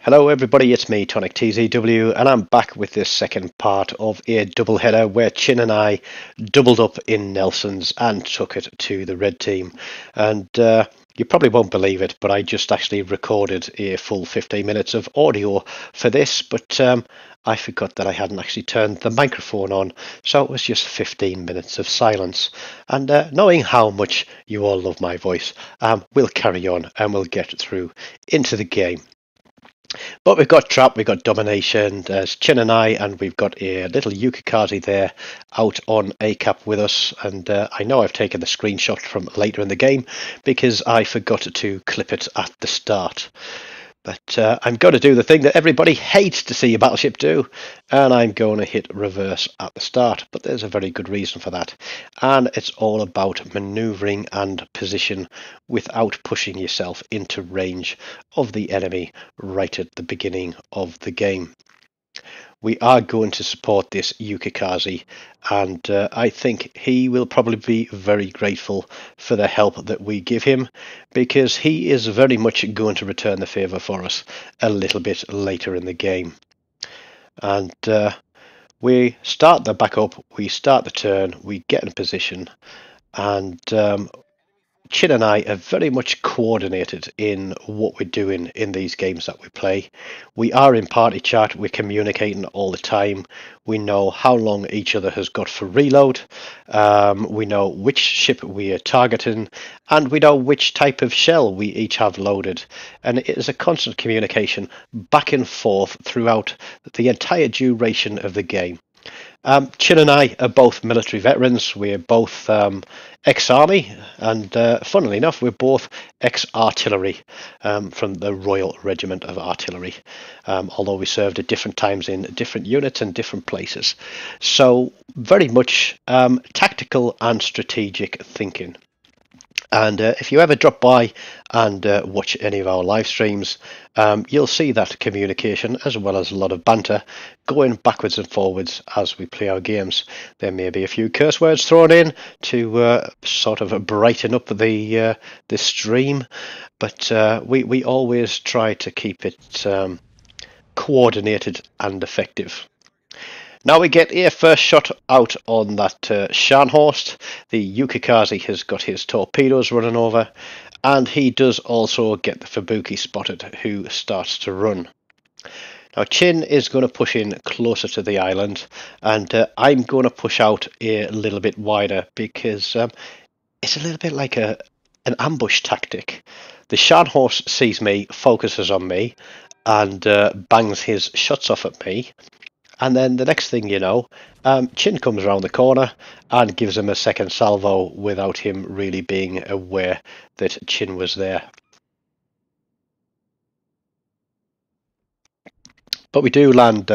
Hello everybody, it's me, TONIK TZW, and I'm back with this second part of a double header where Chin and I doubled up in Nelson's and took it to the red team. And you probably won't believe it, but I just actually recorded a full 15 minutes of audio for this, but I forgot that I hadn't actually turned the microphone on, so it was just 15 minutes of silence. And knowing how much you all love my voice, we'll carry on and we'll get through into the game. But we've got Trap, we've got Domination, there's Chin and we've got a little Yukikazi there out on A cap with us. And I know I've taken the screenshot from later in the game because I forgot to clip it at the start. But I'm going to do the thing that everybody hates to see a battleship do, and I'm going to hit reverse at the start. But there's a very good reason for that, and it's all about manoeuvring and position without pushing yourself into range of the enemy right at the beginning of the game. We are going to support this Yukikazi, and I think he will probably be very grateful for the help that we give him, because he is very much going to return the favour for us a little bit later in the game. And we start the backup, we start the turn, we get in position, and Chin and I are very much coordinated in what we're doing in these games that we play. We are in party chat, we're communicating all the time. We know how long each other has got for reload. We know which ship we are targeting, and we know which type of shell we each have loaded. And it is a constant communication back and forth throughout the entire duration of the game. Chin and I are both military veterans. We're both ex-army, and funnily enough, we're both ex-artillery from the Royal Regiment of Artillery, although we served at different times in different units and different places. So very much tactical and strategic thinking. And if you ever drop by and watch any of our live streams, you'll see that communication as well as a lot of banter going backwards and forwards as we play our games. There may be a few curse words thrown in to sort of brighten up the stream, but we always try to keep it coordinated and effective. Now we get a first shot out on that Scharnhorst. The Yukikazi has got his torpedoes running over, and he does also get the Fubuki spotted, who starts to run. Now Chin is going to push in closer to the island, and I'm going to push out a little bit wider because it's a little bit like an ambush tactic. The Scharnhorst sees me, focuses on me, and bangs his shots off at me. And then the next thing you know, Chin comes around the corner and gives him a second salvo without him really being aware that Chin was there. But we do land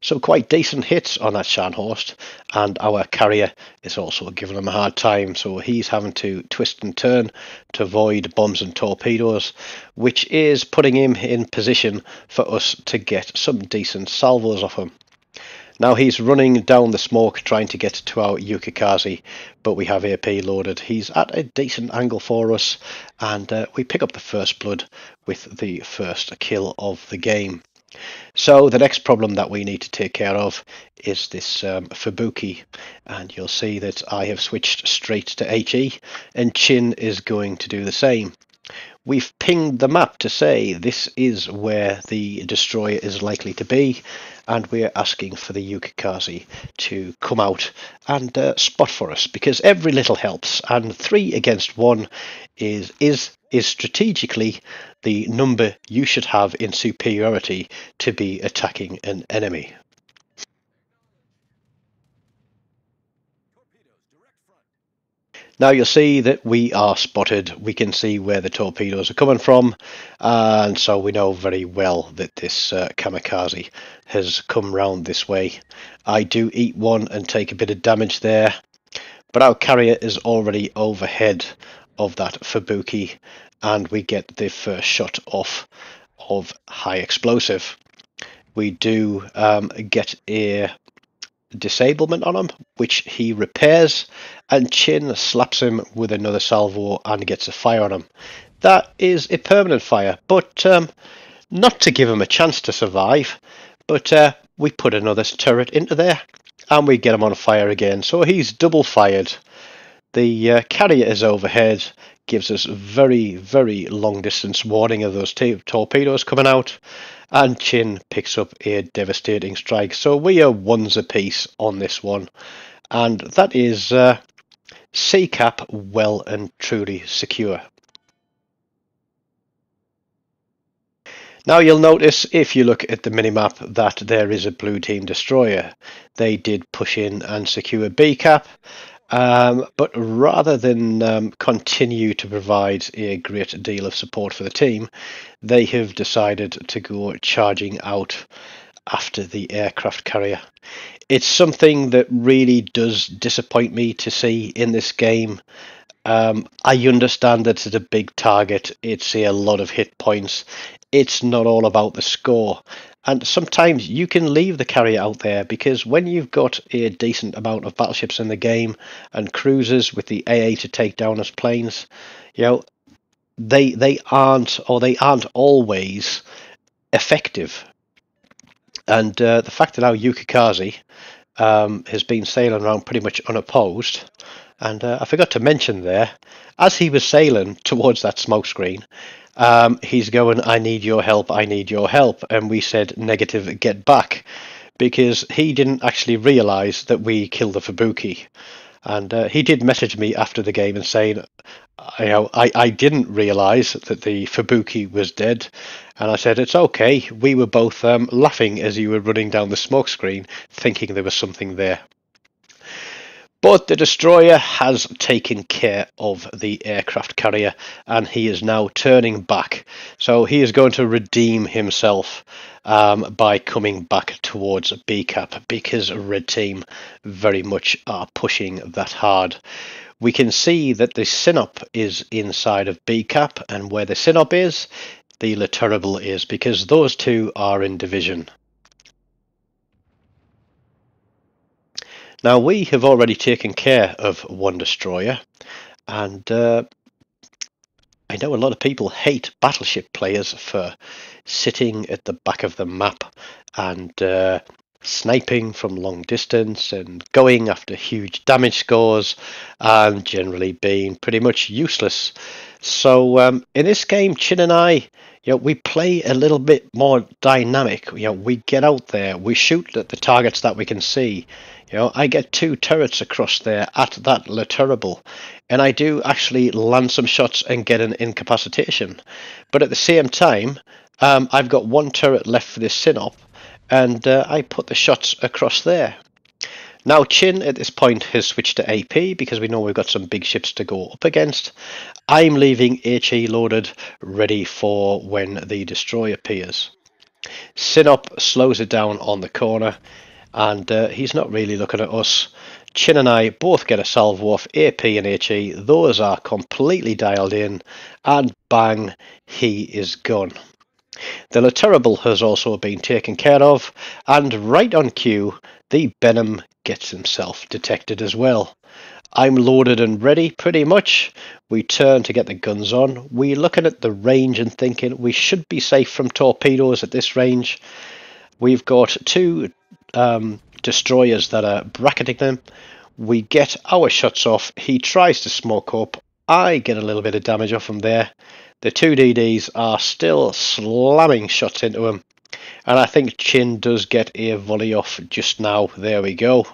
some quite decent hits on that Scharnhorst, and our carrier is also giving him a hard time, so he's having to twist and turn to avoid bombs and torpedoes, which is putting him in position for us to get some decent salvos off him. Now he's running down the smoke trying to get to our Yukikazi, but we have AP loaded. He's at a decent angle for us, and we pick up the first blood with the first kill of the game. So the next problem that we need to take care of is this Fubuki, and you'll see that I have switched straight to HE, and Chin is going to do the same. We've pinged the map to say this is where the destroyer is likely to be, and we're asking for the Yukikazi to come out and spot for us, because every little helps, and 3 against 1 is strategically the number you should have in superiority to be attacking an enemy. Now you'll see that we are spotted. We can see where the torpedoes are coming from, and so we know very well that this kamikaze has come round this way. I do eat one and take a bit of damage there, but our carrier is already overhead of that Fubuki, and we get the first shot off of high explosive. We do get a disablement on him, which he repairs, and Chin slaps him with another salvo and gets a fire on him. That is a permanent fire, but not to give him a chance to survive, but we put another turret into there and we get him on fire again. So he's double fired. The carrier is overhead, gives us very, very long distance warning of those torpedoes coming out, and Chin picks up a devastating strike. So we are ones apiece on this one, and that is Cap well and truly secure. Now you'll notice if you look at the minimap that there is a blue team destroyer. They did push in and secure Cap. But rather than continue to provide a great deal of support for the team, they have decided to go charging out after the aircraft carrier. It's something that really does disappoint me to see in this game. I understand that it's a big target, it's a lot of hit points, it's not all about the score. And sometimes you can leave the carrier out there because when you've got a decent amount of battleships in the game and cruisers with the AA to take down as planes, you know, they aren't always effective. And the fact that our Yukikaze has been sailing around pretty much unopposed, and I forgot to mention there, as he was sailing towards that smoke screen, he's going, I need your help, I need your help. And we said, negative, get back. Because he didn't actually realise that we killed the Fubuki. And he did message me after the game and saying, I didn't realise that the Fubuki was dead. And I said, it's okay. We were both laughing as you were running down the smoke screen, thinking there was something there. But the destroyer has taken care of the aircraft carrier and he is now turning back. So he is going to redeem himself by coming back towards Cap because Red Team very much are pushing that hard. We can see that the Synop is inside of Cap, and where the Synop is, the Le Terrible is, because those two are in division. Now we have already taken care of one destroyer, and I know a lot of people hate battleship players for sitting at the back of the map and sniping from long distance and going after huge damage scores and generally being pretty much useless. So in this game, Chin and I, we play a little bit more dynamic. We get out there, we shoot at the targets that we can see. I get 2 turrets across there at that Le Terrible, and I do actually land some shots and get an incapacitation. But at the same time, I've got 1 turret left for this Synop, and I put the shots across there. Now Chin at this point has switched to AP because we know we've got some big ships to go up against. I'm leaving HE loaded, ready for when the destroyer appears. Synop slows it down on the corner, and he's not really looking at us. Chin and I both get a salvo off AP and HE. Those are completely dialed in, and bang, he is gone. The Le Terrible has also been taken care of, and right on cue, the Benham gets himself detected as well. I'm loaded and ready pretty much. We turn to get the guns on. We're looking at the range and thinking we should be safe from torpedoes at this range. We've got 2 destroyers that are bracketing them. We get our shots off. He tries to smoke up. I get a little bit of damage off him there. The 2 DDs are still slamming shots into him, and I think Chin does get a volley off just now. There we go,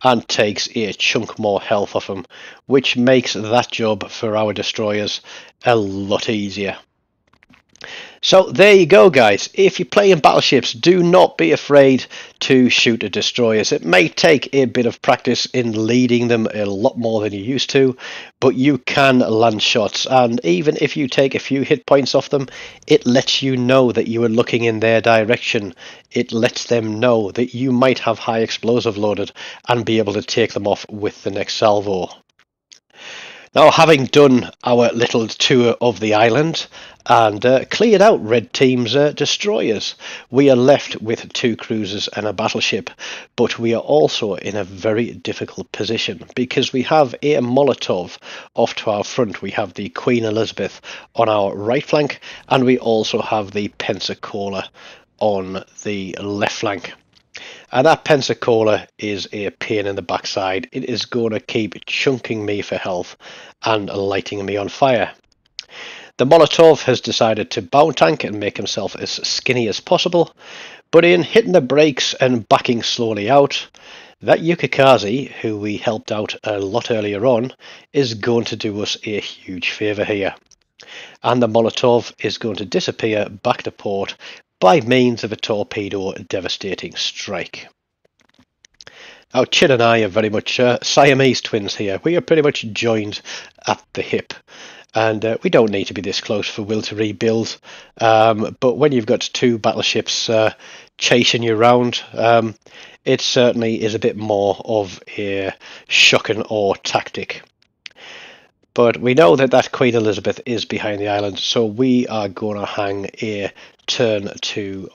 and takes a chunk more health off him, which makes that job for our destroyers a lot easier. So there you go, guys. If you're playing battleships, do not be afraid to shoot at destroyers. It may take a bit of practice in leading them a lot more than you used to, but you can land shots, and even if you take a few hit points off them, it lets you know that you are looking in their direction. It lets them know that you might have high explosive loaded and be able to take them off with the next salvo. Now, having done our little tour of the island and cleared out Red Team's destroyers, we are left with 2 cruisers and a battleship, but we are also in a very difficult position because we have a Molotov off to our front. We have the Queen Elizabeth on our right flank, and we also have the Pensacola on the left flank. And that Pensacola is a pain in the backside. It is going to keep chunking me for health and lighting me on fire. The Molotov has decided to bound tank and make himself as skinny as possible, but in hitting the brakes and backing slowly out, that Yukikaze, who we helped out a lot earlier on, is going to do us a huge favour here. And the Molotov is going to disappear back to port by means of a torpedo devastating strike. Now, Chin and I are very much Siamese twins here. We are pretty much joined at the hip. And we don't need to be this close for Will to rebuild. But when you've got 2 battleships chasing you around, it certainly is a bit more of a shock and awe tactic. But we know that that Queen Elizabeth is behind the island, so we are going to hang a turn to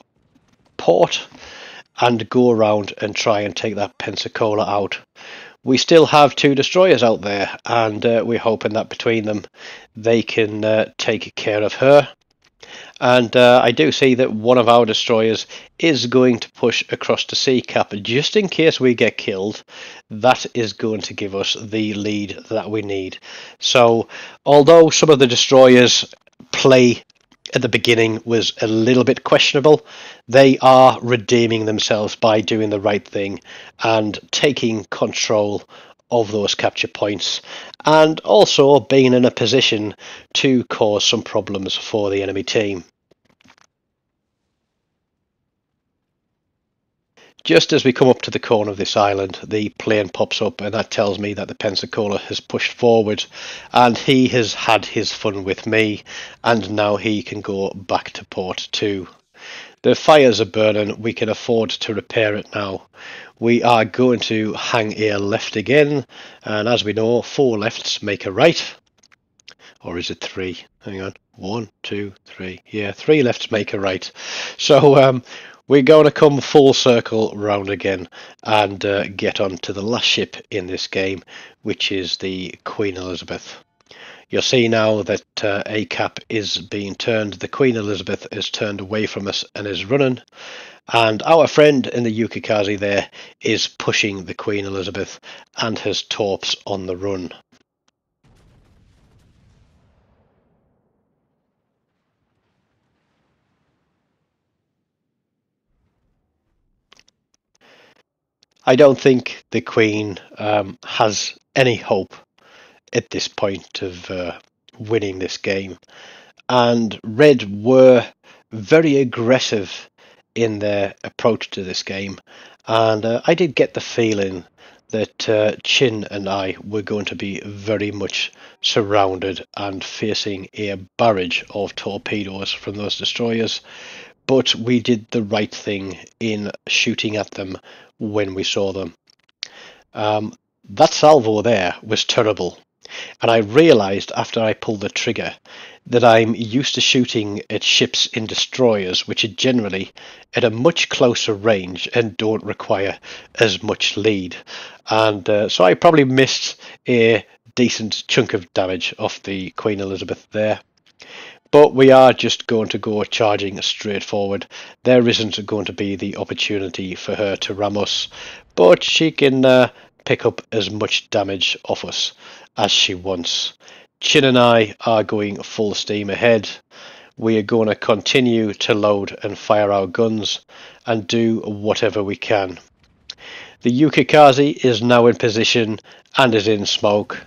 port and go around and try and take that Pensacola out. We still have 2 destroyers out there, and we're hoping that between them they can take care of her. And I do see that one of our destroyers is going to push across the sea cap just in case we get killed. That is going to give us the lead that we need. So although some of the destroyers play at the beginning was a little bit questionable, they are redeeming themselves by doing the right thing and taking control of those capture points, and also being in a position to cause some problems for the enemy team. Just as we come up to the corner of this island, the plane pops up, and that tells me that the Pensacola has pushed forward and he has had his fun with me, and now he can go back to port too. The fires are burning. We can afford to repair it now. We are going to hang a left again, and as we know, 4 lefts make a right. Or is it 3? Hang on. 1, 2, 3. Yeah, 3 lefts make a right. So we're going to come full circle round again and get on to the last ship in this game, which is the Queen Elizabeth. You'll see now that a cap is being turned. The Queen Elizabeth is turned away from us and is running. And our friend in the Yukikaze there is pushing the Queen Elizabeth and has torps on the run. I don't think the Queen has any hope at this point of winning this game. And Red were very aggressive in their approach to this game, and I did get the feeling that Chin and I were going to be very much surrounded and facing a barrage of torpedoes from those destroyers, but we did the right thing in shooting at them when we saw them. That salvo there was terrible, and I realised after I pulled the trigger that I'm used to shooting at ships in destroyers, which are generally at a much closer range and don't require as much lead. And so I probably missed a decent chunk of damage off the Queen Elizabeth there. But we are just going to go charging straight forward. There isn't going to be the opportunity for her to ram us, but she can pick up as much damage off us as she wants. Chin and I are going full steam ahead. We are going to continue to load and fire our guns and do whatever we can. The Yukikaze is now in position and is in smoke.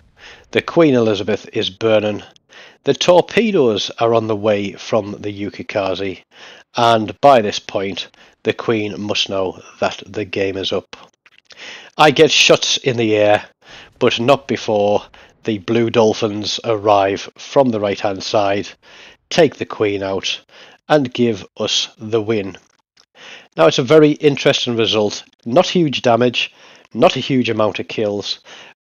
The Queen Elizabeth is burning. The torpedoes are on the way from the Yukikaze, and by this point the Queen must know that the game is up. I get shots in the air, but not before the Blue Dolphins arrive from the right hand side, take the Queen out and give us the win. Now it's a very interesting result, not huge damage, not a huge amount of kills,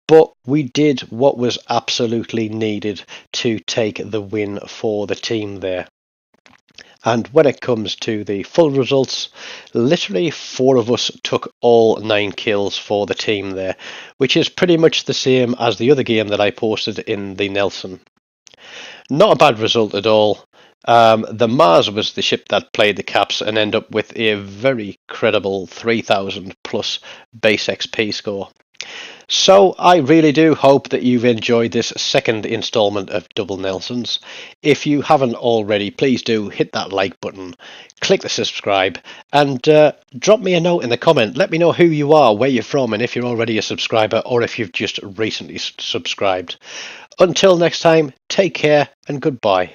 but we did what was absolutely needed to take the win for the team there. And when it comes to the full results, literally 4 of us took all 9 kills for the team there, which is pretty much the same as the other game that I posted in the Nelson. Not a bad result at all. The Mars was the ship that played the caps and ended up with a very credible 3000 plus base XP score. So I really do hope that you've enjoyed this second installment of Double Nelsons. If you haven't already, please do hit that like button, click the subscribe, and drop me a note in the comment. Let me know who you are, where you're from, and if you're already a subscriber or if you've just recently subscribed. Until next time, take care and goodbye.